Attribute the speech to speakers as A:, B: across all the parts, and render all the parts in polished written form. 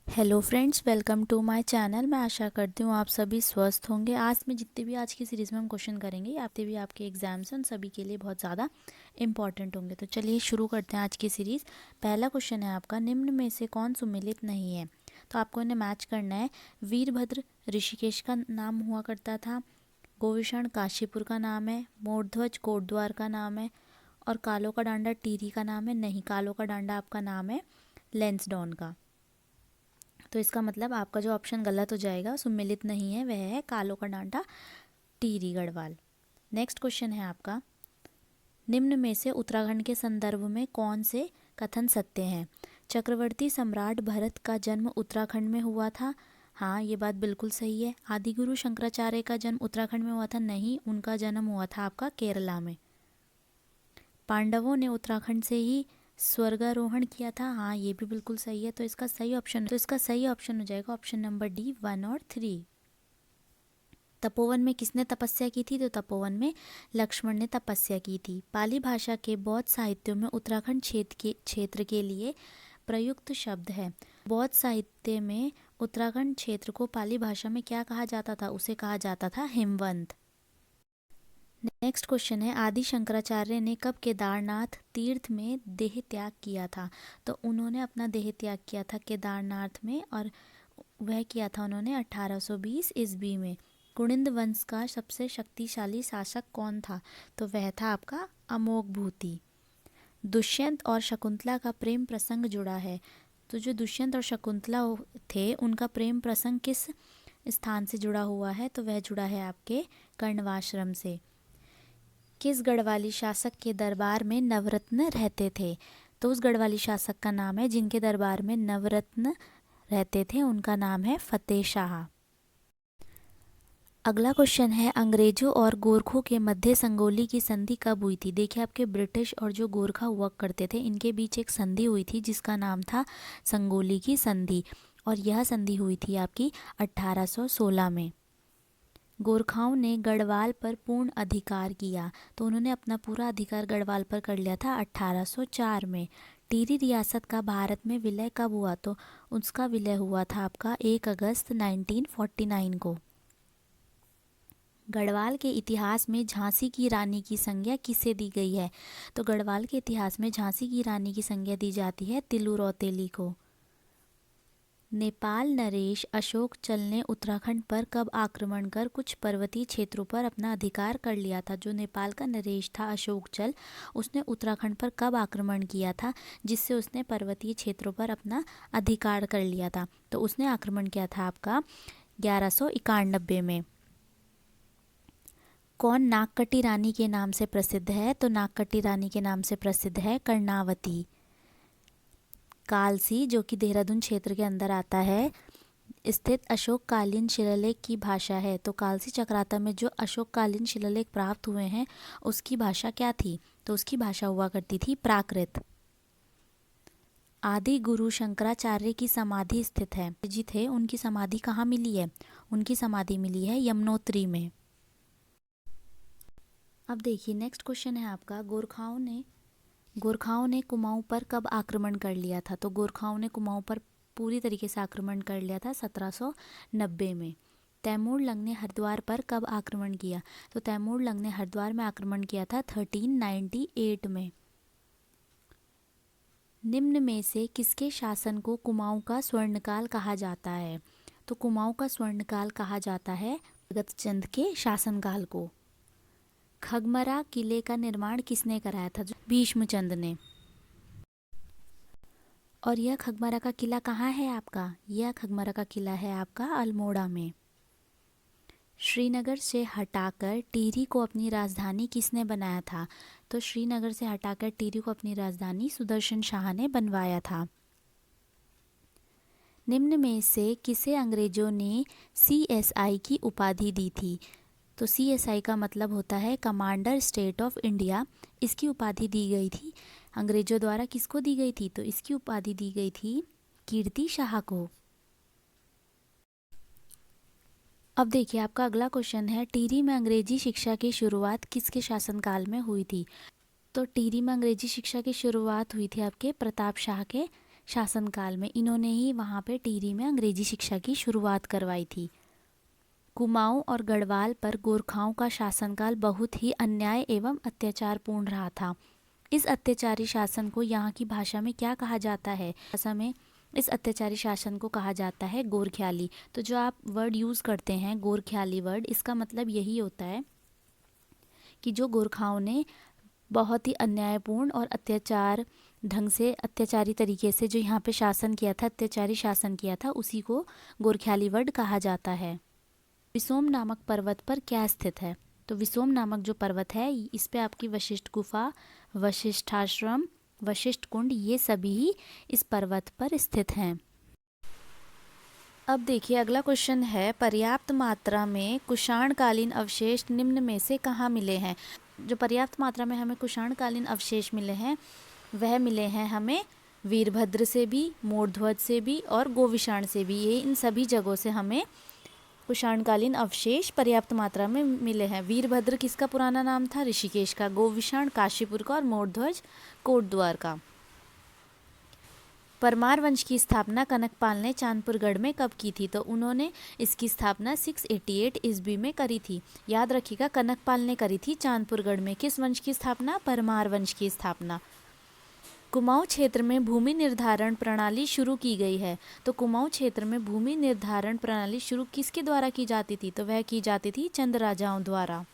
A: Hello friends, welcome to my channel. मैं आशा करती हूँ आप सभी स्वस्थ होंगे। आज में जितने भी आज की सीरीज़ में हम क्वेश्चन करेंगे आपके भी आपके एग्जाम्स हैं उन सभी के लिए बहुत ज़्यादा इंपॉर्टेंट होंगे। तो चलिए शुरू करते हैं आज की सीरीज़। पहला क्वेश्चन है आपका, निम्न में से कौन सुमेलित नहीं है। तो आपको इन्हें मैच करना है। वीरभद्र ऋषिकेश का नाम हुआ करता था, गोविषण काशीपुर का नाम है, मोरध्वज कोटद्वार का नाम है और कालों का डांडा टिहरी का नाम है। नहीं, कालों का डांडा आपका नाम है लैंसडॉन का। तो इसका मतलब आपका जो ऑप्शन गलत हो जाएगा, सुमेलित नहीं है, वह है कालों का डांडा टिहरी गढ़वाल। नेक्स्ट क्वेश्चन है आपका, निम्न में से उत्तराखंड के संदर्भ में कौन से कथन सत्य हैं। चक्रवर्ती सम्राट भरत का जन्म उत्तराखंड में हुआ था। हाँ, ये बात बिल्कुल सही है। आदिगुरु शंकराचार्य का जन्म उत्तराखंड में हुआ था। नहीं, उनका जन्म हुआ था आपका केरला में। पांडवों ने उत्तराखंड से ही स्वर्गारोहण किया था। हाँ, ये भी बिल्कुल सही है। तो इसका सही ऑप्शन हो जाएगा ऑप्शन नंबर डी, 1 और 3। तपोवन में किसने तपस्या की थी। तो तपोवन में लक्ष्मण ने तपस्या की थी। पाली भाषा के बौद्ध साहित्यों में उत्तराखंड क्षेत्र के लिए प्रयुक्त शब्द है। बौद्ध साहित्य में उत्तराखंड क्षेत्र को पाली भाषा में क्या कहा जाता था। उसे कहा जाता था हिमवंत। नेक्स्ट क्वेश्चन है, आदि शंकराचार्य ने कब केदारनाथ तीर्थ में देह त्याग किया था। तो उन्होंने अपना देह त्याग किया था केदारनाथ में, और वह किया था उन्होंने 1820 ईस्वी में। कुणिंद वंश का सबसे शक्तिशाली शासक कौन था। तो वह था आपका अमोघभूति। दुष्यंत और शकुंतला का प्रेम प्रसंग जुड़ा है। तो जो दुष्यंत और शकुंतला थे उनका प्रेम प्रसंग किस स्थान से जुड़ा हुआ है। तो वह जुड़ा है आपके कर्णवाश्रम से। किस गढ़वाली शासक के दरबार में नवरत्न रहते थे। तो उस गढ़वाली शासक का नाम है जिनके दरबार में नवरत्न रहते थे, उनका नाम है फतेह शाह। अगला क्वेश्चन है, अंग्रेजों और गोरखों के मध्य संगोली की संधि कब हुई थी। देखिए, आपके ब्रिटिश और जो गोरखा हुआ करते थे इनके बीच एक संधि हुई थी जिसका नाम था संगोली की संधि, और यह संधि हुई थी आपकी 1816 में। गोरखाओं ने गढ़वाल पर पूर्ण अधिकार किया। तो उन्होंने अपना पूरा अधिकार गढ़वाल पर कर लिया था 1804 में। टिहरी रियासत का भारत में विलय कब हुआ। तो उसका विलय हुआ था आपका 1 अगस्त 1949 को। गढ़वाल के इतिहास में झांसी की रानी की संज्ञा किसे दी गई है। तो गढ़वाल के इतिहास में झांसी की रानी की संज्ञा दी जाती है तिलु रौतेली को। नेपाल नरेश अशोक चल ने उत्तराखंड पर कब आक्रमण कर कुछ पर्वतीय क्षेत्रों पर अपना अधिकार कर लिया था। जो नेपाल का नरेश था अशोक चल, उसने उत्तराखंड पर कब आक्रमण किया था जिससे उसने पर्वतीय क्षेत्रों पर अपना अधिकार कर लिया था। तो उसने आक्रमण किया था आपका 1191 में। कौन नागकटी रानी के नाम से प्रसिद्ध है। तो नागकटी रानी के नाम से प्रसिद्ध है कर्णावती। कालसी, जो कि देहरादून क्षेत्र के अंदर आता है, स्थित अशोककालीन शिलालेख की भाषा है। तो कालसी चक्राता में जो अशोककालीन शिलालेख प्राप्त हुए हैं उसकी भाषा क्या थी। तो उसकी भाषा हुआ करती थी प्राकृत। आदि गुरु शंकराचार्य की समाधि स्थित है जी थे, उनकी समाधि कहाँ मिली है। उनकी समाधि मिली है यमुनोत्री में। अब देखिए, नेक्स्ट क्वेश्चन है आपका, गोरखाओं ने कुमाऊं पर कब आक्रमण कर लिया था। तो गोरखाओं ने कुमाऊं पर पूरी तरीके से आक्रमण कर लिया था 1790 में। तैमूर लंग ने हरिद्वार पर कब आक्रमण किया। तो तैमूर लंग ने हरिद्वार में आक्रमण किया था 1398 में। निम्न में से किसके शासन को कुमाऊं का स्वर्णकाल कहा जाता है। तो कुमाऊं का स्वर्णकाल कहा जाता है जगतचंद के शासनकाल को। खगमरा किले का निर्माण किसने कराया था। भीष्मचंद ने। और यह खगमरा का किला कहाँ है आपका। यह खगमरा का किला है आपका अल्मोड़ा में। श्रीनगर से हटाकर टिहरी को अपनी राजधानी किसने बनाया था। तो श्रीनगर से हटाकर टिहरी को अपनी राजधानी सुदर्शन शाह ने बनवाया था। निम्न में से किसे अंग्रेजों ने CSI की उपाधि दी थी। तो CSI का मतलब होता है कमांडर स्टेट ऑफ इंडिया। इसकी उपाधि दी गई थी अंग्रेजों द्वारा। किसको दी गई थी। तो इसकी उपाधि दी गई थी कीर्ति शाह को। अब देखिए, आपका अगला क्वेश्चन है, टिहरी में अंग्रेजी शिक्षा की शुरुआत किसके शासनकाल में हुई थी। तो टिहरी में अंग्रेजी शिक्षा की शुरुआत हुई थी आपके प्रताप शाह के शासनकाल में इन्होंने ही वहाँ पे टिहरी में अंग्रेजी शिक्षा की शुरुआत करवाई थी। कुमाऊं और गढ़वाल पर गोरखाओं का शासनकाल बहुत ही अन्याय एवं अत्याचारपूर्ण रहा था। इस अत्याचारी शासन को यहाँ की भाषा में क्या कहा जाता है? भाषा में इस अत्याचारी शासन को कहा जाता है गोरख्याली। तो जो आप वर्ड यूज़ करते हैं गोरख्याली वर्ड, इसका मतलब यही होता है कि जो गोरखाओं ने बहुत ही अन्यायपूर्ण और अत्याचार ढंग से, अत्याचारी तरीके से जो यहाँ पे शासन किया था, अत्याचारी शासन किया था, उसी को गोरख्याली वर्ड कहा जाता है। विसोम नामक पर्वत पर क्या स्थित है? तो विसोम नामक जो पर्वत है, इस पे आपकी वशिष्ठ गुफा, वशिष्ठाश्रम, वशिष्ठ कुंड, ये सभी ही इस पर्वत पर स्थित हैं। अब देखिए अगला क्वेश्चन है, पर्याप्त मात्रा में कुषाणकालीन अवशेष निम्न में से कहाँ मिले हैं? जो पर्याप्त मात्रा में हमें कुषाणकालीन अवशेष मिले हैं वह मिले हैं हमें वीरभद्र से भी, मोरध्वज से भी और गोविषाण से भी। ये इन सभी जगहों से हमें कुषाणकालीन अवशेष पर्याप्त मात्रा में मिले हैं। वीरभद्र किसका पुराना नाम था? ऋषिकेश का। गोविषाण काशीपुर का और मोरध्वज कोटद्वार का। परमार वंश की स्थापना कनकपाल ने चांदपुरगढ़ में कब की थी? तो उन्होंने इसकी स्थापना 688 ईस्वी में करी थी। याद रखिएगा, कनकपाल ने करी थी चांदपुरगढ़ में। किस वंश की स्थापना? परमार वंश की स्थापना। कुमाऊं क्षेत्र में भूमि निर्धारण प्रणाली शुरू की गई है। तो कुमाऊं क्षेत्र में भूमि निर्धारण प्रणाली शुरू किसके द्वारा की जाती थी? तो वह की जाती थी चंद राजाओं द्वारा।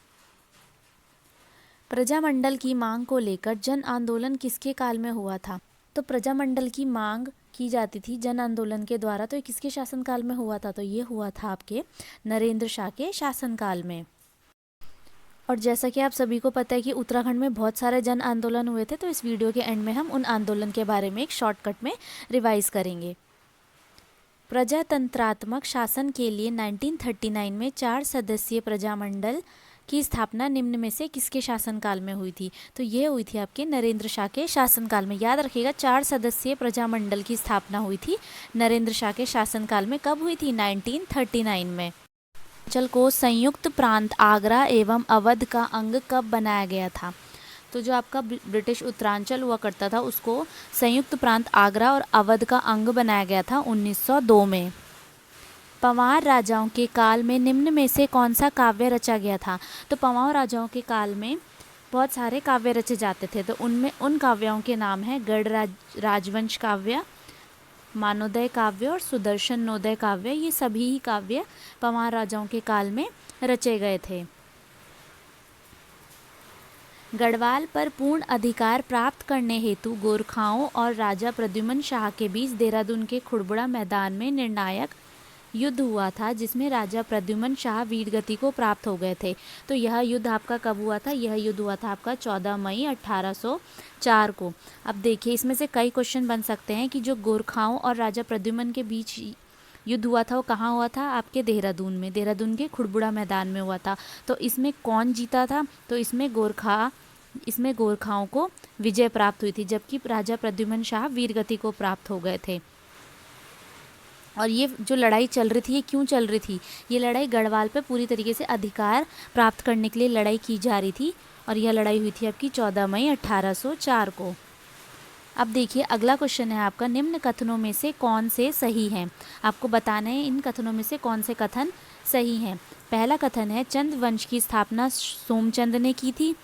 A: प्रजामंडल की मांग को लेकर जन आंदोलन किसके काल में हुआ था? तो प्रजामंडल की मांग की जाती थी जन आंदोलन के द्वारा। तो ये किसके शासनकाल में हुआ था? तो ये हुआ था आपके नरेंद्र शाह के शासनकाल में। और जैसा कि आप सभी को पता है कि उत्तराखंड में बहुत सारे जन आंदोलन हुए थे, तो इस वीडियो के एंड में हम उन आंदोलन के बारे में एक शॉर्टकट में रिवाइज करेंगे। प्रजातंत्रात्मक शासन के लिए 1939 में 4 सदस्यीय प्रजामंडल की स्थापना निम्न में से किसके शासनकाल में हुई थी? तो ये हुई थी आपके नरेंद्र शाह के शासनकाल में। याद रखिएगा, 4 सदस्यीय प्रजामंडल की स्थापना हुई थी नरेंद्र शाह के शासनकाल में। कब हुई थी? 1939 में। हिमाचल को संयुक्त प्रांत आगरा एवं अवध का अंग कब बनाया गया था? तो जो आपका ब्रिटिश उत्तरांचल हुआ करता था, उसको संयुक्त प्रांत आगरा और अवध का अंग बनाया गया था 1902 में। पंवार राजाओं के काल में निम्न में से कौन सा काव्य रचा गया था? तो पंवार राजाओं के काल में बहुत सारे काव्य रचे जाते थे। तो उनमें उन काव्यों के नाम हैं गढ़ राजवंश काव्य, मानोदय काव्य और सुदर्शन नोदय काव्य। ये सभी ही काव्य पंवार राजाओं के काल में रचे गए थे। गढ़वाल पर पूर्ण अधिकार प्राप्त करने हेतु गोरखाओं और राजा प्रद्युमन शाह के बीच देहरादून के खुड़बुड़ा मैदान में निर्णायक युद्ध हुआ था, जिसमें राजा प्रद्युमन शाह वीरगति को प्राप्त हो गए थे। तो यह युद्ध आपका कब हुआ था? यह युद्ध हुआ था आपका 14 मई 1804 को। अब देखिए, इसमें से कई क्वेश्चन बन सकते हैं कि जो गोरखाओं और राजा प्रद्युमन के बीच युद्ध हुआ था वो कहाँ हुआ था? आपके देहरादून में, देहरादून के खुड़बुड़ा मैदान में हुआ था। तो इसमें कौन जीता था? तो इसमें गोरखाओं को विजय प्राप्त हुई थी, जबकि राजा प्रद्युमन शाह वीरगति को प्राप्त हो गए थे। और ये जो लड़ाई चल रही थी, ये क्यों चल रही थी? ये लड़ाई गढ़वाल पे पूरी तरीके से अधिकार प्राप्त करने के लिए लड़ाई की जा रही थी। और यह लड़ाई हुई थी आपकी 14 मई 1804 को। अब देखिए अगला क्वेश्चन है आपका, निम्न कथनों में से कौन से सही हैं? आपको बताना है इन कथनों में से कौन से कथन सही हैं। पहला कथन है, चंद वंश की स्थापना सोमचंद ने की थी।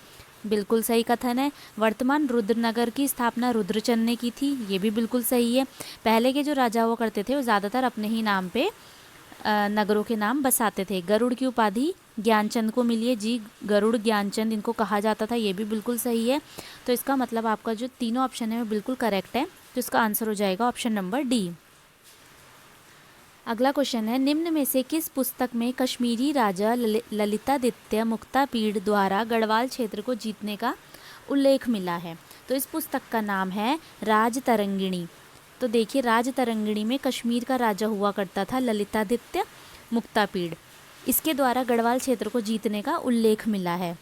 A: बिल्कुल सही कथन है। वर्तमान रुद्रनगर की स्थापना रुद्रचंद ने की थी। ये भी बिल्कुल सही है। पहले के जो राजा हुआ करते थे वो ज़्यादातर अपने ही नाम पे नगरों के नाम बसाते थे। गरुड़ की उपाधि ज्ञानचंद को मिली है। जी, गरुड़ ज्ञानचंद इनको कहा जाता था। ये भी बिल्कुल सही है। तो इसका मतलब आपका जो तीनों ऑप्शन है वो बिल्कुल करेक्ट है। तो इसका आंसर हो जाएगा ऑप्शन नंबर डी। अगला क्वेश्चन है, निम्न में से किस पुस्तक में कश्मीरी राजा ललितादित्य मुक्तापीड़ द्वारा गढ़वाल क्षेत्र को जीतने का उल्लेख मिला है? तो इस पुस्तक का नाम है राजतरंगिणी। तो देखिए, राजतरंगिणी में कश्मीर का राजा हुआ करता था ललितादित्य मुक्तापीड़। इसके द्वारा गढ़वाल क्षेत्र को जीतने का उल्लेख मिला है।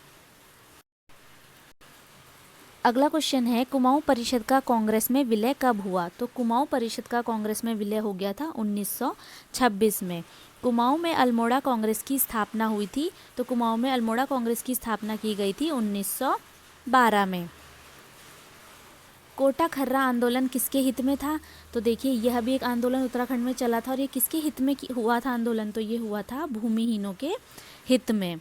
A: अगला क्वेश्चन है, कुमाऊं परिषद का कांग्रेस में विलय कब हुआ? तो कुमाऊं परिषद का कांग्रेस में विलय हो गया था 1926 में। कुमाऊं में अल्मोड़ा कांग्रेस की स्थापना हुई थी। तो कुमाऊं में अल्मोड़ा कांग्रेस की स्थापना की गई थी 1912 में। कोटा खर्रा आंदोलन किसके हित में था? तो देखिए यह भी एक आंदोलन उत्तराखंड में चला था और ये किसके हित में हुआ था आंदोलन? तो ये हुआ था भूमिहीनों के हित में।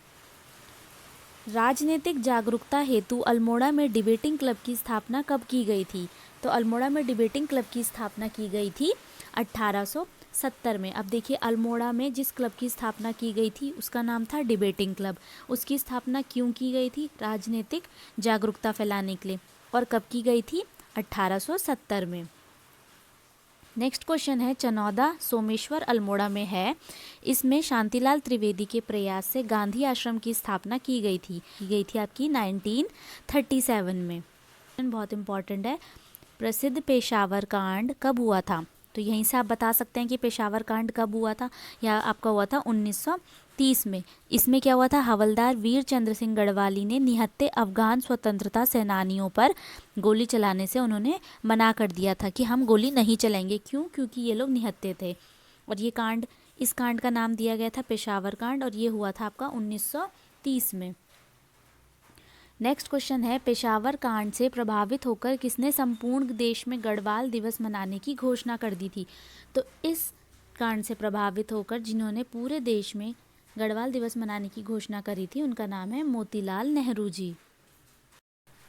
A: राजनीतिक जागरूकता हेतु अल्मोड़ा में डिबेटिंग क्लब की स्थापना कब की गई थी? तो अल्मोड़ा में डिबेटिंग क्लब की स्थापना की गई थी 1870 में। अब देखिए अल्मोड़ा में जिस क्लब की स्थापना की गई थी उसका नाम था डिबेटिंग क्लब। उसकी स्थापना क्यों की गई थी? राजनीतिक जागरूकता फैलाने के लिए। और कब की गई थी? 1870 में। नेक्स्ट क्वेश्चन है, चनौदा सोमेश्वर अल्मोड़ा में है, इसमें शांतिलाल त्रिवेदी के प्रयास से गांधी आश्रम की स्थापना की गई थी आपकी 1937 में। बहुत इंपॉर्टेंट है, प्रसिद्ध पेशावर कांड कब हुआ था? तो यहीं से आप बता सकते हैं कि पेशावर कांड कब हुआ था। या आपका हुआ था 1930 में। इसमें क्या हुआ था? हवलदार वीर चंद्र सिंह गढ़वाली ने निहत्थे अफगान स्वतंत्रता सेनानियों पर गोली चलाने से उन्होंने मना कर दिया था कि हम गोली नहीं चलाएंगे। क्यों? क्योंकि ये लोग निहत्थे थे। और ये कांड, इस कांड का नाम दिया गया था पेशावर कांड और ये हुआ था आपका 1930 में। नेक्स्ट क्वेश्चन है, पेशावर कांड से प्रभावित होकर किसने संपूर्ण देश में गढ़वाल दिवस मनाने की घोषणा कर दी थी? तो इस कांड से प्रभावित होकर जिन्होंने पूरे देश में गढ़वाल दिवस मनाने की घोषणा करी थी उनका नाम है मोतीलाल नेहरू जी।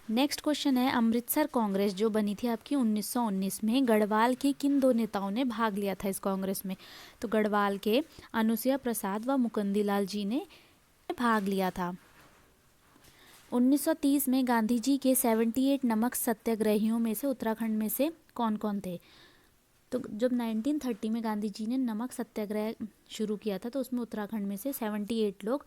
A: नेक्स्ट क्वेश्चन है, अमृतसर कांग्रेस जो बनी थी आपकी 1919 में, गढ़वाल के किन दो नेताओं ने भाग लिया था इस कांग्रेस में? तो गढ़वाल के अनुसुया प्रसाद व मुकुंदीलाल जी ने भाग लिया था। 1930 में गांधी जी के 78 नमक सत्याग्रहियों में से उत्तराखंड में से कौन कौन थे? तो जब 1930 में गांधी जी ने नमक सत्याग्रह शुरू किया था तो उसमें उत्तराखंड में से 78 लोग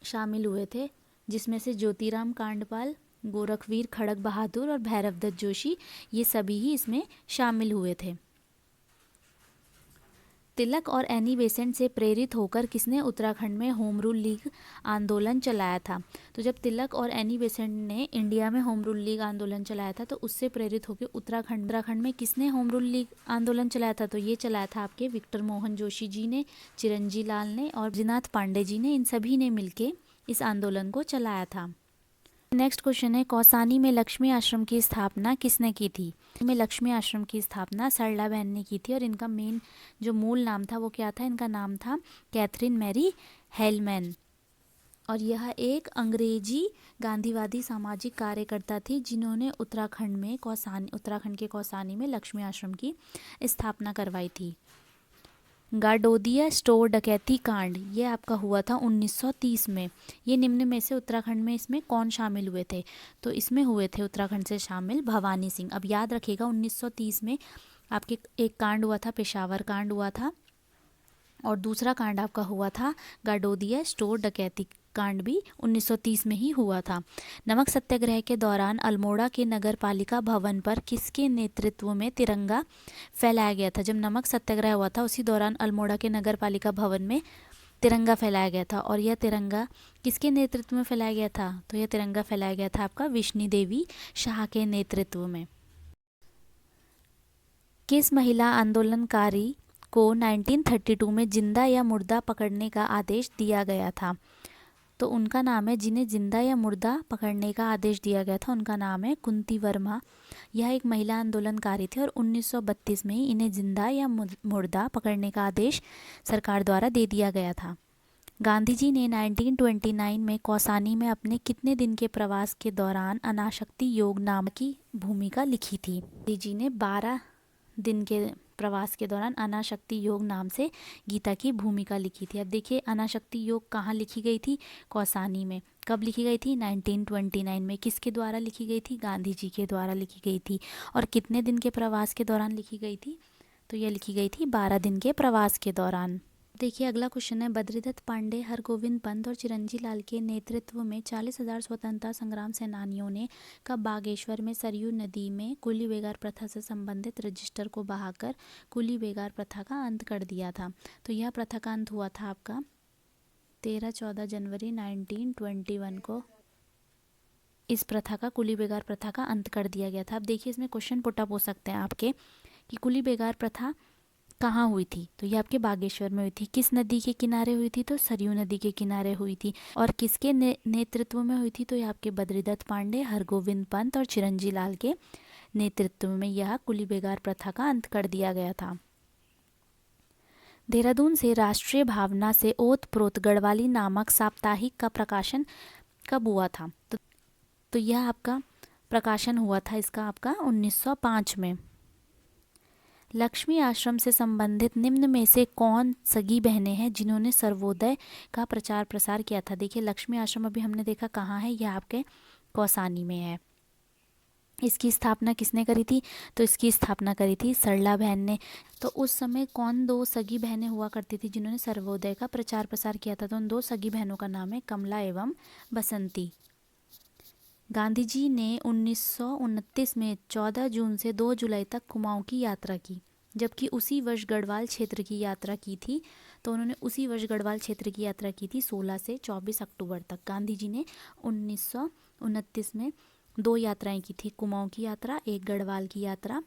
A: शामिल हुए थे, जिसमें से ज्योतिराम कांडपाल, गोरखवीर खड़क बहादुर और भैरवदत्त जोशी, ये सभी ही इसमें शामिल हुए थे। तिलक और एनी बेसेंट से प्रेरित होकर किसने उत्तराखंड में होम रूल लीग आंदोलन चलाया था? तो जब तिलक और एनी बेसेंट ने इंडिया में होम रूल लीग आंदोलन चलाया था तो उससे प्रेरित होकर उत्तराखंड में किसने होम रूल लीग आंदोलन चलाया था? तो ये चलाया था आपके विक्टर मोहन जोशी जी ने, चिरंजी लाल ने और जिनाथ पांडे जी ने। इन सभी ने मिलके इस आंदोलन को चलाया था। नेक्स्ट क्वेश्चन है, कौसानी में लक्ष्मी आश्रम की स्थापना किसने की थी? में लक्ष्मी आश्रम की स्थापना सरला बहन ने की थी और इनका मेन जो मूल नाम था वो क्या था? इनका नाम था कैथरीन मैरी हेलमैन। और यह एक अंग्रेजी गांधीवादी सामाजिक कार्यकर्ता थी जिन्होंने उत्तराखंड के कौसानी में लक्ष्मी आश्रम की स्थापना करवाई थी। गाडोदिया स्टोर डकैती कांड ये आपका हुआ था 1930 में। ये निम्न में से उत्तराखंड में इसमें कौन शामिल हुए थे? तो इसमें हुए थे उत्तराखंड से शामिल भवानी सिंह। अब याद रखिएगा 1930 में आपके एक कांड हुआ था, पेशावर कांड हुआ था, और दूसरा कांड आपका हुआ था गाडोदिया स्टोर डकैती कांड भी 1930 में ही हुआ था। नमक सत्याग्रह के दौरान अल्मोड़ा के नगर पालिका भवन पर किसके नेतृत्व में तिरंगा फहराया गया था? जब नमक सत्याग्रह हुआ था उसी दौरान अल्मोड़ा के नगर पालिका भवन में तिरंगा फैलाया गया था। और यह तिरंगा किसके नेतृत्व में फैलाया गया था? तो यह तिरंगा फैलाया गया था आपका विष्णु देवी शाह के नेतृत्व में। किस महिला आंदोलनकारी को 1932 में जिंदा या मुर्दा पकड़ने का आदेश दिया गया था? तो उनका नाम है, जिन्हें जिंदा या मुर्दा पकड़ने का आदेश दिया गया था उनका नाम है कुंती वर्मा। यह एक महिला आंदोलनकारी थी और 1932 में ही इन्हें जिंदा या मुर्दा पकड़ने का आदेश सरकार द्वारा दे दिया गया था। गांधी जी ने 1929 में कौसानी में अपने कितने दिन के प्रवास के दौरान अनाशक्ति योग नाम की भूमिका लिखी थी? गांधी जी ने 12 दिन के प्रवास के दौरान अनाशक्ति योग नाम से गीता की भूमिका लिखी थी। अब देखिए अनाशक्ति योग कहाँ लिखी गई थी? कौसानी में। कब लिखी गई थी? 1929 में। किसके द्वारा लिखी गई थी? गांधी जी के द्वारा लिखी गई थी। और कितने दिन के प्रवास के दौरान लिखी गई थी? तो यह लिखी गई थी 12 दिन के प्रवास के दौरान। देखिए अगला क्वेश्चन है, बद्रीदत्त पांडे, हरगोविंद पंत और चिरंजी लाल के नेतृत्व में 40,000 स्वतंत्रता संग्राम सेनानियों ने कब बागेश्वर में सरयू नदी में कुली बेगार प्रथा से संबंधित रजिस्टर को बहाकर कुली बेगार प्रथा का अंत कर दिया था? तो यह प्रथा का अंत हुआ था आपका 13-14 जनवरी 1921 को। इस प्रथा का, कुली बेगार प्रथा का अंत कर दिया गया था। अब देखिए इसमें क्वेश्चन पुटअप हो सकते हैं आपके कि कुली बेगार प्रथा कहाँ हुई थी? तो ये आपके बागेश्वर में हुई थी। किस नदी के किनारे हुई थी? तो सरयू नदी के किनारे हुई थी। और किसके नेतृत्व में हुई थी? तो ये आपके बद्रीदत्त पांडे, हरगोविंद पंत और चिरंजी लाल के नेतृत्व में यह कुली बेगार प्रथा का अंत कर दिया गया था। देहरादून से राष्ट्रीय भावना से ओत प्रोत गढ़वाली नामक साप्ताहिक का प्रकाशन कब हुआ था? तो यह आपका प्रकाशन हुआ था इसका आपका 1905 में। लक्ष्मी आश्रम से संबंधित निम्न में से कौन सगी बहनें हैं जिन्होंने सर्वोदय का प्रचार प्रसार किया था? देखिए, लक्ष्मी आश्रम अभी हमने देखा कहाँ है, यह आपके कौसानी में है। इसकी स्थापना किसने करी थी? तो इसकी स्थापना करी थी सरला बहन ने। तो उस समय कौन दो सगी बहनें हुआ करती थी जिन्होंने सर्वोदय का प्रचार प्रसार किया था? तो उन दो सगी बहनों का नाम है कमला एवं बसंती। गांधी जी ने 1929 में 14 जून से 2 जुलाई तक कुमाऊं की यात्रा की, जबकि उसी वर्ष गढ़वाल क्षेत्र की यात्रा की थी। तो उन्होंने उसी वर्ष गढ़वाल क्षेत्र की यात्रा की थी 16 से 24 अक्टूबर तक। गांधी जी ने 1929 में 2 यात्राएं की थी, कुमाऊं की यात्रा, एक गढ़वाल की यात्रा।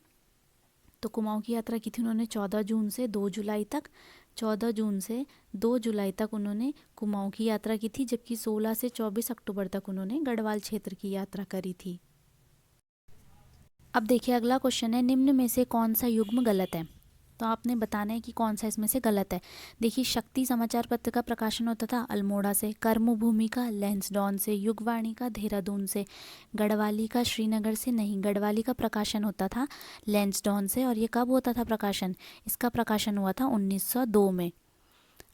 A: तो कुमाऊं की यात्रा की थी उन्होंने 14 जून से 2 जुलाई तक। 14 जून से 2 जुलाई तक उन्होंने कुमाऊं की यात्रा की थी, जबकि 16 से 24 अक्टूबर तक उन्होंने गढ़वाल क्षेत्र की यात्रा करी थी। अब देखिए अगला क्वेश्चन है, निम्न में से कौन सा युग्म गलत है? तो आपने बताना है कि कौन सा इसमें से गलत है। देखिए, शक्ति समाचार पत्र का प्रकाशन होता था अल्मोड़ा से, कर्मभूमि का लैंसडॉन से, युगवाणी का देहरादून से, गढ़वाली का श्रीनगर से नहीं। गढ़वाली का प्रकाशन होता था लैंसडॉन से। और ये कब होता था प्रकाशन? इसका प्रकाशन हुआ था 1902 में।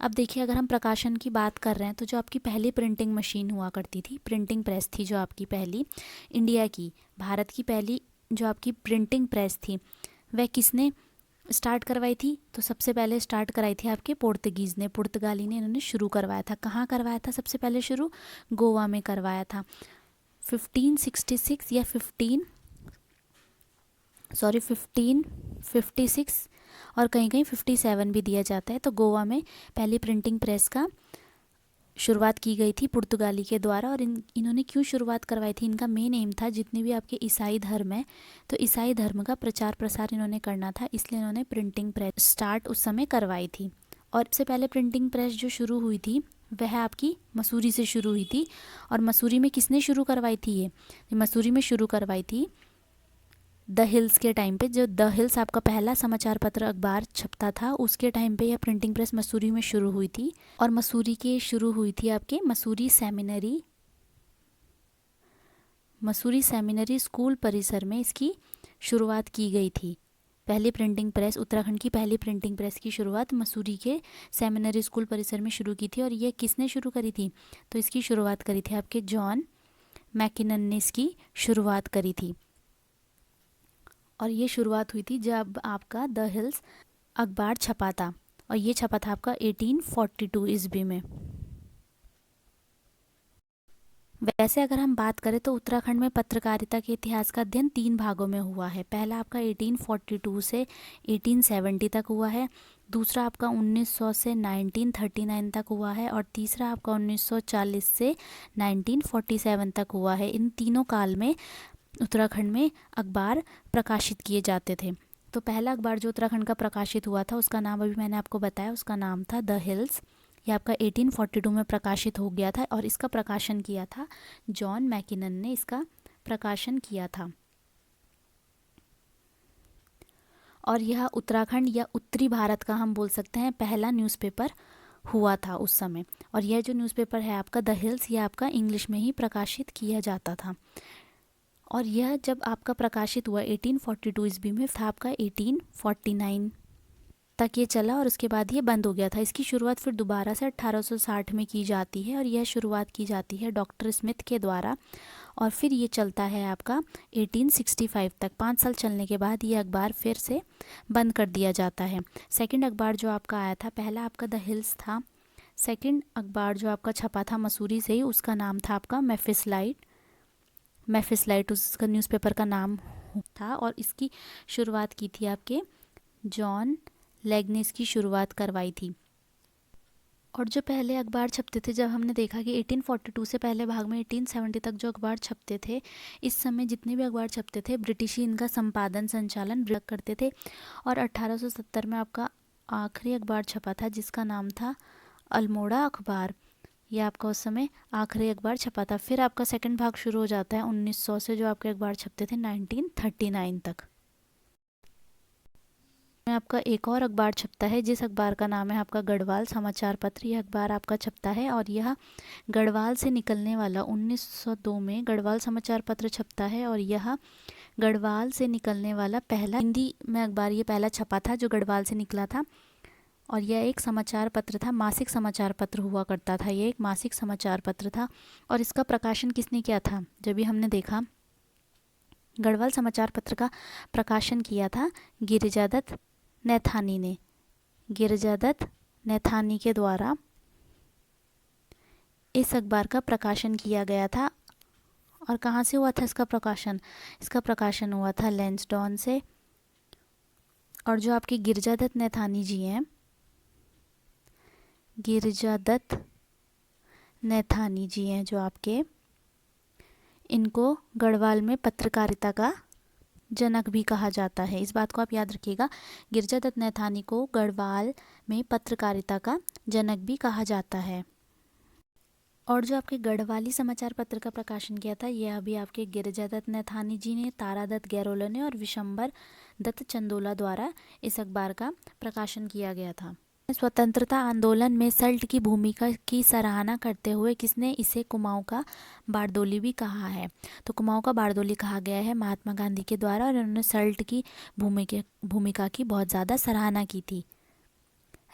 A: अब देखिए, अगर हम प्रकाशन की बात कर रहे हैं तो जो आपकी पहली प्रिंटिंग मशीन हुआ करती थी, प्रिंटिंग प्रेस थी जो आपकी पहली इंडिया की, भारत की पहली जो आपकी प्रिंटिंग प्रेस थी, वह किसने स्टार्ट करवाई थी? तो सबसे पहले स्टार्ट कराई थी आपके पुर्तगीज़ ने, पुर्तगाली ने इन्होंने शुरू करवाया था। कहाँ करवाया था सबसे पहले शुरू? गोवा में करवाया था। 1566 या 1556 और कहीं कहीं 57 भी दिया जाता है। तो गोवा में पहली प्रिंटिंग प्रेस का शुरुआत की गई थी पुर्तगाली के द्वारा। और इन्होंने क्यों शुरुआत करवाई थी? इनका मेन एम था जितने भी आपके ईसाई धर्म है, तो ईसाई धर्म का प्रचार प्रसार इन्होंने करना था, इसलिए इन्होंने प्रिंटिंग प्रेस स्टार्ट उस समय करवाई थी। और सबसे पहले प्रिंटिंग प्रेस जो शुरू हुई थी वह आपकी मसूरी से शुरू हुई थी। और मसूरी में किसने शुरू करवाई थी? ये मसूरी में शुरू करवाई थी द हिल्स के टाइम पे। जो द हिल्स आपका पहला समाचार पत्र अखबार छपता था, उसके टाइम पे यह प्रिंटिंग प्रेस मसूरी में शुरू हुई थी। और मसूरी के शुरू हुई थी आपके मसूरी सेमिनरी स्कूल परिसर में इसकी शुरुआत की गई थी। पहली प्रिंटिंग प्रेस, उत्तराखंड की पहली प्रिंटिंग प्रेस की शुरुआत मसूरी के सेमिनरी स्कूल परिसर में शुरू की थी। और ये किसने शुरू करी थी? तो इसकी शुरुआत करी थी आपके जॉन मैकिनन ने इसकी शुरुआत करी थी। और ये शुरुआत हुई थी जब आपका द हिल्स अखबार छपा था, और ये छपा था आपका 1842 ईस्वी में। वैसे अगर हम बात करें तो उत्तराखंड में पत्रकारिता के इतिहास का अध्ययन 3 भागों में हुआ है। पहला आपका 1842 से 1870 तक हुआ है, दूसरा आपका 1900 से 1939 तक हुआ है, और तीसरा आपका 1940 से 1947 तक हुआ है। इन तीनों काल में उत्तराखंड में अखबार प्रकाशित किए जाते थे। तो पहला अखबार जो उत्तराखंड का प्रकाशित हुआ था उसका नाम अभी मैंने आपको बताया, उसका नाम था द हिल्स। ये आपका 1842 में प्रकाशित हो गया था, और इसका प्रकाशन किया था जॉन मैकिनन ने, इसका प्रकाशन किया था। और यह उत्तराखंड या उत्तरी भारत का हम बोल सकते हैं पहला न्यूज़पेपर हुआ था उस समय। और यह जो न्यूज़पेपर है आपका द हिल्स, ये आपका इंग्लिश में ही प्रकाशित किया जाता था। और यह जब आपका प्रकाशित हुआ 1842 ईस्वी में था, आपका 1849 तक ये चला, और उसके बाद ये बंद हो गया था। इसकी शुरुआत फिर दोबारा से 1860 में की जाती है, और यह शुरुआत की जाती है डॉक्टर स्मिथ के द्वारा। और फिर ये चलता है आपका 1865 तक। 5 साल चलने के बाद ये अखबार फिर से बंद कर दिया जाता है। सेकंड अखबार जो आपका आया था, पहला आपका द हिल्स था, सेकंड अखबार जो आपका छपा था मसूरी से ही, उसका नाम था आपका मैफिसलाइट उसका न्यूज़पेपर का नाम था। और इसकी शुरुआत की थी आपके जॉन लेग ने इसकी शुरुआत करवाई थी। और जो पहले अखबार छपते थे, जब हमने देखा कि 1842 से पहले भाग में 1870 तक जो अखबार छपते थे, इस समय जितने भी अखबार छपते थे ब्रिटिश ही इनका संपादन संचालन करते थे। और 1870 में आपका आखिरी अखबार छपा था जिसका नाम था अल्मोड़ा अखबार। ये आपका उस समय आखिरी अखबार छपा था। फिर आपका सेकंड भाग शुरू हो जाता है 1900 से, जो आपके अखबार छपते थे 1939 तक। में आपका एक और अखबार छपता है, जिस अखबार का नाम है आपका गढ़वाल समाचार पत्र। यह अखबार आपका छपता है और यह गढ़वाल से निकलने वाला 1902 में गढ़वाल समाचार पत्र छपता है, और यह गढ़वाल से निकलने वाला पहला हिंदी में अखबार ये पहला छपा था जो गढ़वाल से निकला था। और यह एक समाचार पत्र था, मासिक समाचार पत्र हुआ करता था। यह एक मासिक समाचार पत्र था। और इसका प्रकाशन किसने किया था? जब भी हमने देखा, गढ़वाल समाचार पत्र का प्रकाशन किया था गिरिजादत्त नैथानी ने। गिरिजादत्त नैथानी के द्वारा इस अखबार का प्रकाशन किया गया था। और कहाँ से हुआ था इसका प्रकाशन? इसका प्रकाशन हुआ था लैंसडॉन से। और जो आपके गिरिजादत्त नैथानी जी हैं, गिरिजादत्त नैथानी जी हैं जो आपके, इनको गढ़वाल में पत्रकारिता का जनक भी कहा जाता है। इस बात को आप याद रखिएगा, गिरिजादत्त नैथानी को गढ़वाल में पत्रकारिता का जनक भी कहा जाता है। और जो आपके गढ़वाली समाचार पत्र का प्रकाशन किया था, यह अभी आपके गिरिजादत्त नैथानी जी ने, तारादत्त गैरोला ने और विशंबर दत्त चंदोला द्वारा इस अखबार का प्रकाशन किया गया था। स्वतंत्रता आंदोलन में सल्ट की भूमिका की सराहना करते हुए किसने इसे कुमाऊं का बारदोली भी कहा है? तो कुमाऊं का बारदोली कहा गया है महात्मा गांधी के द्वारा, और उन्होंने सल्ट की भूमिका की बहुत ज़्यादा सराहना की थी।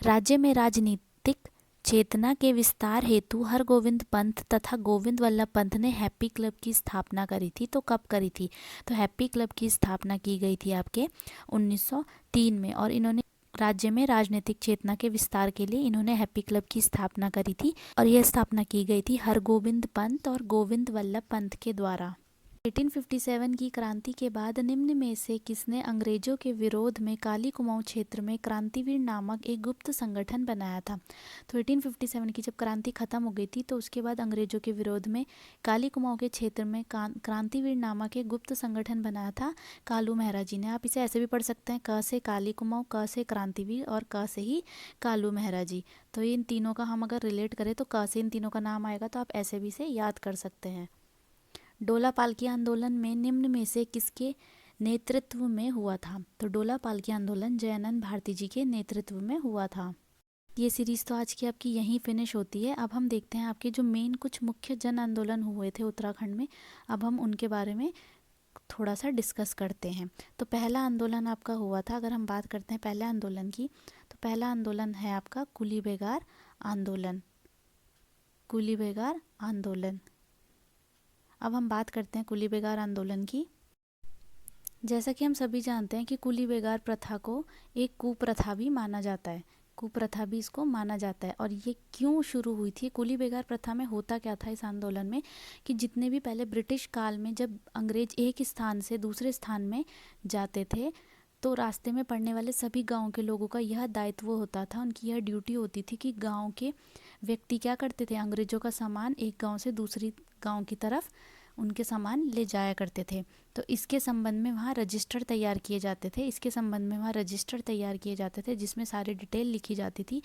A: राज्य में राजनीतिक चेतना के विस्तार हेतु हरगोविंद पंत तथा गोविंद वल्लभ पंत ने हैप्पी क्लब की स्थापना करी थी। तो कब करी थी? तो हैप्पी क्लब की स्थापना की गई थी आपके 1903 में। और इन्होंने राज्य में राजनीतिक चेतना के विस्तार के लिए इन्होंने हैप्पी क्लब की स्थापना करी थी, और यह स्थापना की गई थी हरगोविंद पंत और गोविंद वल्लभ पंत के द्वारा। 1857 की क्रांति के बाद निम्न में से किसने अंग्रेजों के विरोध में काली कुमाऊं क्षेत्र में क्रांतिवीर नामक एक गुप्त संगठन बनाया था? तो 1857 की जब क्रांति खत्म हो गई थी, तो उसके बाद अंग्रेजों के विरोध में काली कुमाऊं के क्षेत्र में क्रांतिवीर नामक एक गुप्त संगठन बनाया था कालू मेहरा जी ने। आप इसे ऐसे भी पढ़ सकते हैं, क से काली कुमाऊं, क से क्रांतिवीर और क से ही कालू मेहरा जी। तो इन तीनों का हम अगर रिलेट करें तो क से इन तीनों का नाम आएगा, तो आप ऐसे भी इसे याद कर सकते हैं। डोला पालकी आंदोलन में निम्न में से किसके नेतृत्व में हुआ था? तो डोला पालकी आंदोलन जयानंद भारती जी के नेतृत्व में हुआ था। ये सीरीज़ तो आज की आपकी यहीं फिनिश होती है। अब हम देखते हैं आपके जो मेन कुछ मुख्य जन आंदोलन हुए थे उत्तराखंड में, अब हम उनके बारे में थोड़ा सा डिस्कस करते हैं। तो पहला आंदोलन आपका हुआ था, अगर हम बात करते हैं पहले आंदोलन की, तो पहला आंदोलन है आपका कुली बेगार आंदोलन। कुली बेगार आंदोलन। अब हम बात करते हैं कुली बेगार आंदोलन की। जैसा कि हम सभी जानते हैं कि कुली बेगार प्रथा को एक कुप्रथा भी माना जाता है, कुप्रथा भी इसको माना जाता है। और ये क्यों शुरू हुई थी? कुली बेगार प्रथा में होता क्या था इस आंदोलन में, कि जितने भी पहले ब्रिटिश काल में जब अंग्रेज एक स्थान से दूसरे स्थान में जाते थे, तो रास्ते में पड़ने वाले सभी गांव के लोगों का यह दायित्व होता था, उनकी यह ड्यूटी होती थी कि गांव के व्यक्ति क्या करते थे, अंग्रेजों का सामान एक गांव से दूसरी गांव की तरफ उनके सामान ले जाया करते थे। तो इसके संबंध में वहाँ रजिस्टर तैयार किए जाते थे, जिसमें सारी डिटेल लिखी जाती थी,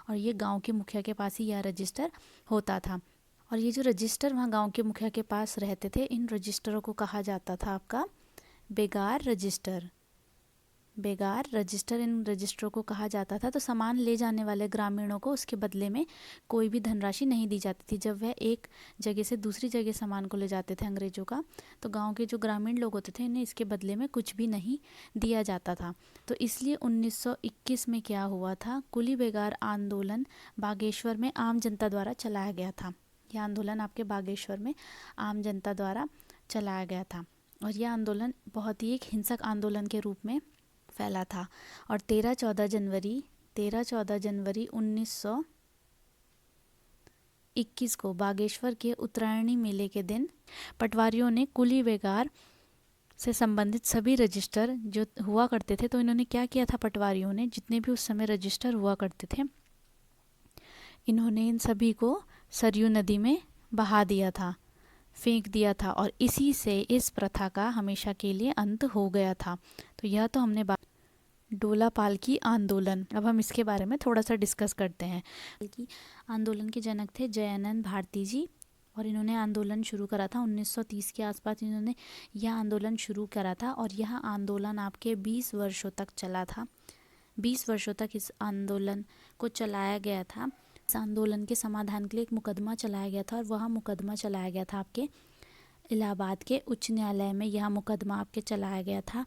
A: और ये गांव के मुखिया के पास ही यह रजिस्टर होता था। और ये जो रजिस्टर वहाँ गांव के मुखिया के पास रहते थे, इन रजिस्टरों को कहा जाता था आपका बेगार रजिस्टर। बेगार रजिस्टर, इन रजिस्टरों को कहा जाता था। तो सामान ले जाने वाले ग्रामीणों को उसके बदले में कोई भी धनराशि नहीं दी जाती थी। जब वह एक जगह से दूसरी जगह सामान को ले जाते थे अंग्रेजों का, तो गांव के जो ग्रामीण लोग होते थे, इन्हें इसके बदले में कुछ भी नहीं दिया जाता था। तो इसलिए 1921 में क्या हुआ था, कुली बेगार आंदोलन बागेश्वर में आम जनता द्वारा चलाया गया था। यह आंदोलन आपके बागेश्वर में आम जनता द्वारा चलाया गया था, और यह आंदोलन बहुत ही एक हिंसक आंदोलन के रूप में फैला था। और 13-14 जनवरी 1921 को बागेश्वर के उत्तरायणी मेले के दिन पटवारियों ने कुली बेगार से संबंधित सभी रजिस्टर जो हुआ करते थे, तो इन्होंने क्या किया था, पटवारियों ने जितने भी उस समय रजिस्टर हुआ करते थे, इन्होंने इन सभी को सरयू नदी में बहा दिया था, फेंक दिया था, और इसी से इस प्रथा का हमेशा के लिए अंत हो गया था। तो यह तो हमने डोला पालकी आंदोलन। अब हम इसके बारे में थोड़ा सा डिस्कस करते हैं। पालकी आंदोलन के जनक थे जयानंद भारती जी, और इन्होंने आंदोलन शुरू करा था 1930 के आसपास। इन्होंने यह आंदोलन शुरू करा था और यह आंदोलन आपके 20 वर्षों तक चला था। 20 वर्षों तक इस आंदोलन को चलाया गया था। इस आंदोलन के समाधान के लिए एक मुकदमा चलाया गया था, और वह मुकदमा चलाया गया था आपके इलाहाबाद के उच्च न्यायालय में। यह मुकदमा आपके चलाया गया था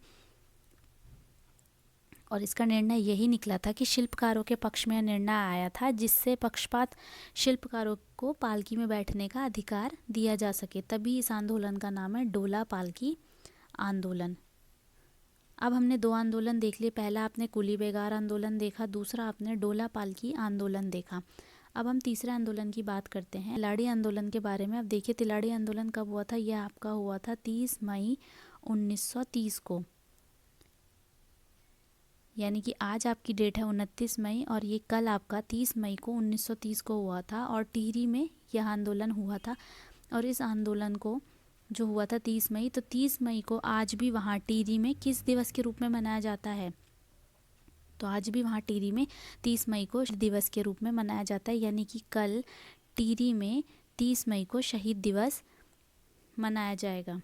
A: और इसका निर्णय यही निकला था कि शिल्पकारों के पक्ष में निर्णय आया था, जिससे पक्षपात शिल्पकारों को पालकी में बैठने का अधिकार दिया जा सके। तभी इस आंदोलन का नाम है डोला पालकी आंदोलन। अब हमने दो आंदोलन देख लिए। पहला आपने कुली बेगार आंदोलन देखा, दूसरा आपने डोला पालकी आंदोलन देखा। अब हम तीसरे आंदोलन की बात करते हैं, तिलाड़ी आंदोलन के बारे में। अब देखिए तिलाड़ी आंदोलन कब हुआ था। यह आपका हुआ था 30 मई 1930 को, यानी कि आज आपकी डेट है 29 मई और ये कल आपका 30 मई को 1930 को हुआ था, और टिहरी में यह आंदोलन हुआ था। और इस आंदोलन को जो हुआ था 30 मई, तो 30 मई को आज भी वहाँ टिहरी में किस दिवस के रूप में मनाया जाता है? तो आज भी वहाँ टिहरी में 30 मई को दिवस के रूप में मनाया जाता है, यानी कि कल टिहरी में 30 मई को शहीद दिवस मनाया जाएगा।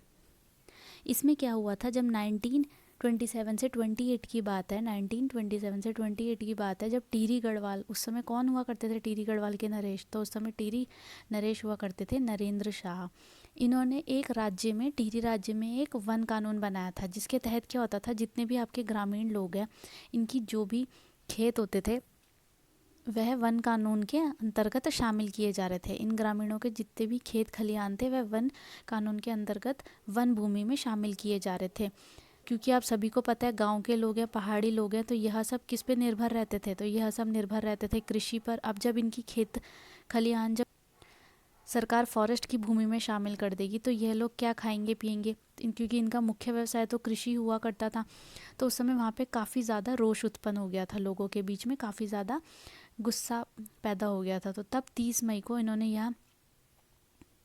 A: इसमें क्या हुआ था, जब 1927 से 28 की बात है, 1927 से 28 की बात है, जब टिहरी गढ़वाल, उस समय कौन हुआ करते थे टिहरी गढ़वाल के नरेश? तो उस समय टिहरी नरेश हुआ करते थे नरेंद्र शाह। इन्होंने एक राज्य में, टिहरी राज्य में एक वन कानून बनाया था, जिसके तहत क्या होता था, जितने भी आपके ग्रामीण लोग हैं, इनकी जो भी खेत होते थे वह वन कानून के अंतर्गत शामिल किए जा रहे थे। इन ग्रामीणों के जितने भी खेत खलिहान थे वह वन कानून के अंतर्गत वन भूमि में शामिल किए जा रहे थे। क्योंकि आप सभी को पता है गांव के लोग हैं, पहाड़ी लोग हैं, तो यह सब किस पे निर्भर रहते थे? तो यह सब निर्भर रहते थे कृषि पर। अब जब इनकी खेत खलिहान जब सरकार फॉरेस्ट की भूमि में शामिल कर देगी, तो यह लोग क्या खाएंगे पिएंगे? क्योंकि इनका मुख्य व्यवसाय तो कृषि हुआ करता था। तो उस समय वहाँ पे काफ़ी ज़्यादा रोष उत्पन्न हो गया था, लोगों के बीच में काफ़ी ज़्यादा गुस्सा पैदा हो गया था। तो तब 30 मई को इन्होंने यहाँ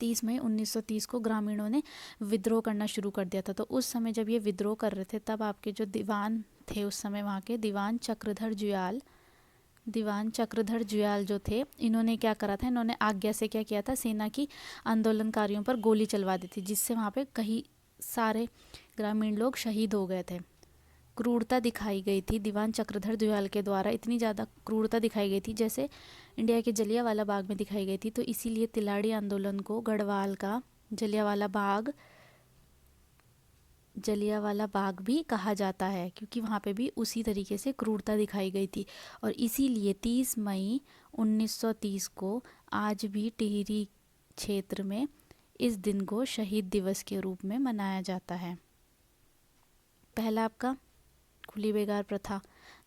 A: 30 मई 1930 को ग्रामीणों ने विद्रोह करना शुरू कर दिया था। तो उस समय जब ये विद्रोह कर रहे थे, तब आपके जो दीवान थे उस समय वहाँ के, दीवान चक्रधर जुयाल जो थे, इन्होंने क्या करा था, इन्होंने आज्ञा से क्या किया था, सेना की आंदोलनकारियों पर गोली चलवा दी थी, जिससे वहाँ पे कई सारे ग्रामीण लोग शहीद हो गए थे। क्रूरता दिखाई गई थी दीवान चक्रधर जुयाल के द्वारा, इतनी ज़्यादा क्रूरता दिखाई गई थी जैसे इंडिया के जलियांवाला बाग में दिखाई गई थी। तो इसीलिए तिलाड़ी आंदोलन को गढ़वाल का जलियांवाला बाग भी कहा जाता है, क्योंकि वहाँ पे भी उसी तरीके से क्रूरता दिखाई गई थी। और इसीलिए 30 मई 1930 को आज भी टिहरी क्षेत्र में इस दिन को शहीद दिवस के रूप में मनाया जाता है। पहला आपका खुली बेगार प्रथा,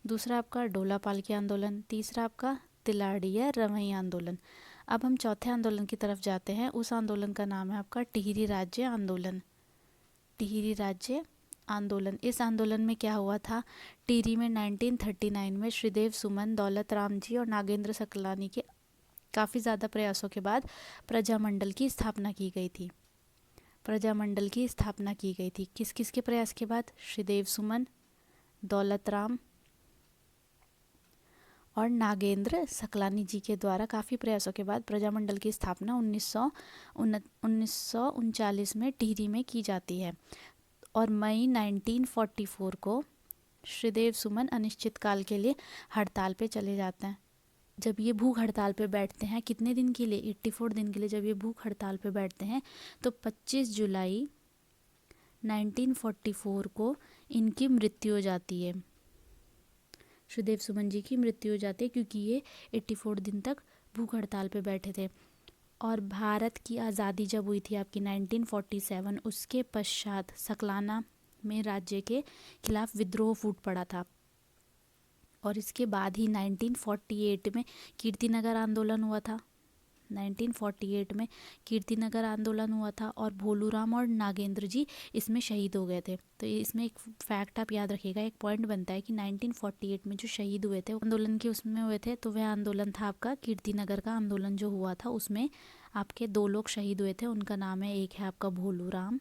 A: दूसरा आपका डोला पालकी आंदोलन, तीसरा आपका तिलाड़ी या रवई आंदोलन। अब हम चौथे आंदोलन की तरफ जाते हैं। उस आंदोलन का नाम है आपका टिहरी राज्य आंदोलन। टिहरी राज्य आंदोलन, इस आंदोलन में क्या हुआ था, टिहरी में 1939 में श्रीदेव सुमन, दौलत राम जी और नागेंद्र सकलानी के काफ़ी ज़्यादा प्रयासों के बाद प्रजामंडल की स्थापना की गई थी। प्रजामंडल की स्थापना की गई थी किस किस के प्रयास के बाद? श्रीदेव सुमन, दौलत राम और नागेंद्र सकलानी जी के द्वारा काफ़ी प्रयासों के बाद प्रजामंडल की स्थापना 1939 में टिहरी में की जाती है। और मई 1944 को श्रीदेव सुमन अनिश्चितकाल के लिए हड़ताल पे चले जाते हैं। जब ये भूख हड़ताल पे बैठते हैं, कितने दिन के लिए? 84 दिन के लिए जब ये भूख हड़ताल पे बैठते हैं, तो 25 जुलाई 1944 को इनकी मृत्यु हो जाती है। श्रीदेव सुमन जी की मृत्यु हो जाती है क्योंकि ये 84 दिन तक भूख हड़ताल पे बैठे थे। और भारत की आज़ादी जब हुई थी आपकी 1947, उसके पश्चात सकलाना में राज्य के खिलाफ विद्रोह फूट पड़ा था। और इसके बाद ही 1948 में कीर्तिनगर आंदोलन हुआ था। 1948 में कीर्तिनगर आंदोलन हुआ था और भोलूराम और नागेंद्र जी इसमें शहीद हो गए थे। तो इसमें एक फैक्ट आप याद रखिएगा, एक पॉइंट बनता है कि 1948 में जो शहीद हुए थे आंदोलन के उसमें हुए थे, तो वह आंदोलन था आपका कीर्तिनगर का आंदोलन जो हुआ था, उसमें आपके 2 लोग शहीद हुए थे। उनका नाम है, एक है आपका भोलूराम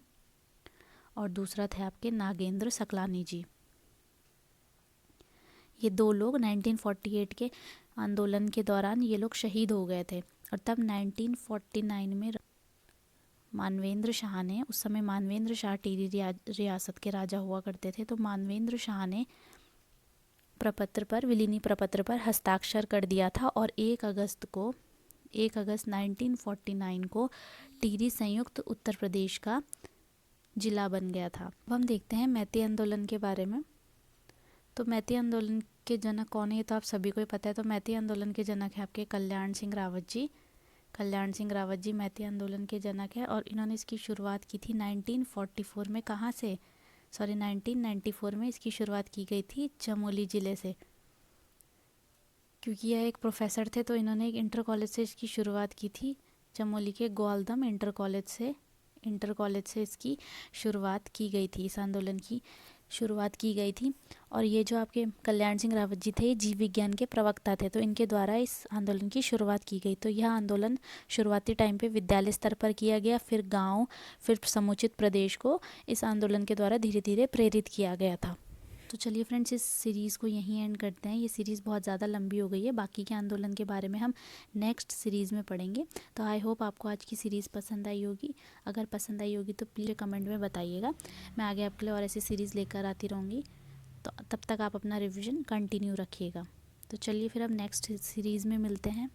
A: और दूसरा थे आपके नागेंद्र सकलानी जी। ये 2 लोग 1948 के आंदोलन के दौरान ये लोग शहीद हो गए थे। और तब 1949 में मानवेंद्र शाह ने, उस समय मानवेंद्र शाह टिहरी रियासत के राजा हुआ करते थे, तो मानवेंद्र शाह ने प्रपत्र पर, विलीनी प्रपत्र पर हस्ताक्षर कर दिया था और 1 अगस्त 1949 को टिहरी संयुक्त उत्तर प्रदेश का जिला बन गया था। अब हम देखते हैं मैती आंदोलन के बारे में। तो मैती आंदोलन के जनक कौन है, ये तो आप सभी को ही पता है। तो मैती आंदोलन के जनक है आपके कल्याण सिंह रावत जी। कल्याण सिंह रावत जी मैती आंदोलन के जनक है और इन्होंने इसकी शुरुआत की थी 1944 में। कहाँ से? 1994 में इसकी शुरुआत की गई थी चमोली ज़िले से। क्योंकि यह एक प्रोफेसर थे तो इन्होंने एक इंटर कॉलेज से इसकी शुरुआत की थी। चमोली के ग्वालदम इंटर कॉलेज से इसकी शुरुआत की गई थी, इस आंदोलन की शुरुआत की गई थी। और ये जो आपके कल्याण सिंह रावत जी थे, जीव विज्ञान के प्रवक्ता थे, तो इनके द्वारा इस आंदोलन की शुरुआत की गई। तो यह आंदोलन शुरुआती टाइम पे विद्यालय स्तर पर किया गया, फिर गांव, फिर समुचित प्रदेश को इस आंदोलन के द्वारा धीरे धीरे प्रेरित किया गया था। तो चलिए फ्रेंड्स, इस सीरीज़ को यहीं एंड करते हैं। ये सीरीज़ बहुत ज़्यादा लंबी हो गई है, बाकी के आंदोलन के बारे में हम नेक्स्ट सीरीज़ में पढ़ेंगे। तो आई होप आपको आज की सीरीज़ पसंद आई होगी। अगर पसंद आई होगी तो प्लीज़ कमेंट में बताइएगा। मैं आगे आपके लिए और ऐसी सीरीज़ लेकर आती रहूँगी। तो तब तक आप अपना रिविज़न कंटिन्यू रखिएगा। तो चलिए फिर अब नेक्स्ट सीरीज़ में मिलते हैं।